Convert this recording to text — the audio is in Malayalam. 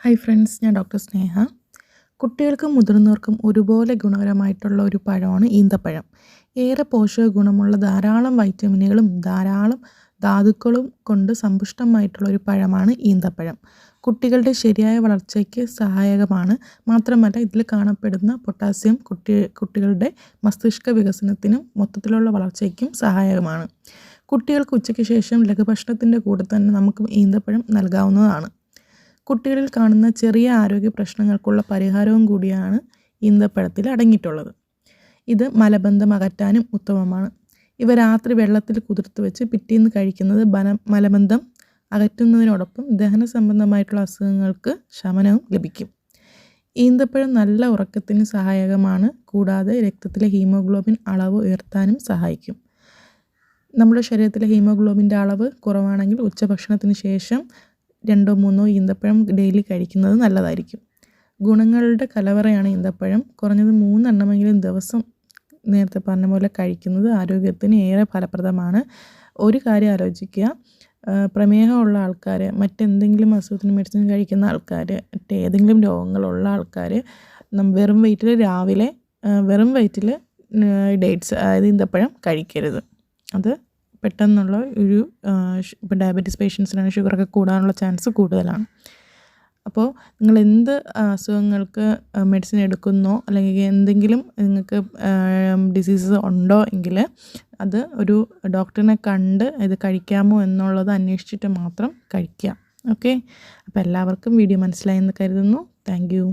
ഹായ് ഫ്രണ്ട്സ്, ഞാൻ ഡോക്ടർ സ്നേഹ. കുട്ടികൾക്കും മുതിർന്നവർക്കും ഒരുപോലെ ഗുണകരമായിട്ടുള്ള ഒരു പഴമാണ് ഈന്തപ്പഴം. ഏറെ പോഷക ഗുണമുള്ള ധാരാളം വൈറ്റമിനുകളും ധാരാളം ധാതുക്കളും കൊണ്ട് സമ്പുഷ്ടമായിട്ടുള്ള ഒരു പഴമാണ് ഈന്തപ്പഴം. കുട്ടികളുടെ ശരിയായ വളർച്ചയ്ക്ക് സഹായകമാണ്. മാത്രമല്ല, ഇതിൽ കാണപ്പെടുന്ന പൊട്ടാസ്യം കുട്ടികളുടെ മസ്തിഷ്ക വികസനത്തിനും മൊത്തത്തിലുള്ള വളർച്ചയ്ക്കും സഹായകമാണ്. കുട്ടികൾക്ക് ഉച്ചയ്ക്ക് ശേഷം ലഘുഭക്ഷണത്തിൻ്റെ കൂടെ തന്നെ നമുക്ക് ഈന്തപ്പഴം നൽകാവുന്നതാണ്. കുട്ടികളിൽ കാണുന്ന ചെറിയ ആരോഗ്യ പ്രശ്നങ്ങൾക്കുള്ള പരിഹാരവും കൂടിയാണ് ഈന്തപ്പഴത്തിൽ അടങ്ങിയിട്ടുള്ളത്. ഇത് മലബന്ധം അകറ്റാനും ഉത്തമമാണ്. ഇവ രാത്രി വെള്ളത്തിൽ കുതിർത്ത് വെച്ച് പിറ്റേന്ന് കഴിക്കുന്നത് മലബന്ധം അകറ്റുന്നതിനോടൊപ്പം ദഹന സംബന്ധമായിട്ടുള്ള അസുഖങ്ങൾക്ക് ശമനവും ലഭിക്കും. ഈന്തപ്പഴം നല്ല ഉറക്കത്തിന് സഹായകമാണ്. കൂടാതെ രക്തത്തിലെ ഹീമോഗ്ലോബിൻ അളവ് ഉയർത്താനും സഹായിക്കും. നമ്മുടെ ശരീരത്തിലെ ഹീമോഗ്ലോബിൻ്റെ അളവ് കുറവാണെങ്കിൽ ഉച്ചഭക്ഷണത്തിന് ശേഷം 2-3 ഈന്തപ്പഴം ഡെയിലി കഴിക്കുന്നത് നല്ലതായിരിക്കും. ഗുണങ്ങളുടെ കലവറയാണ് ഈന്തപ്പഴം. കുറഞ്ഞത് 3 എണ്ണമെങ്കിലും ദിവസം നേരത്തെ പറഞ്ഞ പോലെ കഴിക്കുന്നത് ആരോഗ്യത്തിന് ഏറെ ഫലപ്രദമാണ്. ഒരു കാര്യം ആലോചിക്കുക, പ്രമേഹമുള്ള ആൾക്കാർ, മറ്റെന്തെങ്കിലും അസുഖത്തിന് മെഡിസിൻ കഴിക്കുന്ന ആൾക്കാർ, മറ്റേതെങ്കിലും രോഗങ്ങളുള്ള ആൾക്കാർ വെറും വയറ്റിൽ ഡേറ്റ്സ്, അതായത് ഈന്തപ്പഴം കഴിക്കരുത്. അത് പെട്ടെന്നുള്ള ഒരു ഇപ്പോൾ ഡയബറ്റീസ് പേഷ്യൻസിനാണ് ഷുഗറൊക്കെ കൂടാനുള്ള ചാൻസ് കൂടുതലാണ്. അപ്പോൾ നിങ്ങൾ എന്ത് അസുഖങ്ങൾക്ക് മെഡിസിൻ എടുക്കുന്നോ അല്ലെങ്കിൽ എന്തെങ്കിലും നിങ്ങൾക്ക് ഡിസീസസ് ഉണ്ടോ എങ്കിൽ അത് ഒരു ഡോക്ടറിനെ കണ്ട് ഇത് കഴിക്കാമോ എന്നുള്ളത് അന്വേഷിച്ചിട്ട് മാത്രം കഴിക്കുക. ഓക്കെ, അപ്പോൾ എല്ലാവർക്കും വീഡിയോ മനസ്സിലായെന്ന് കരുതുന്നു. Thank you.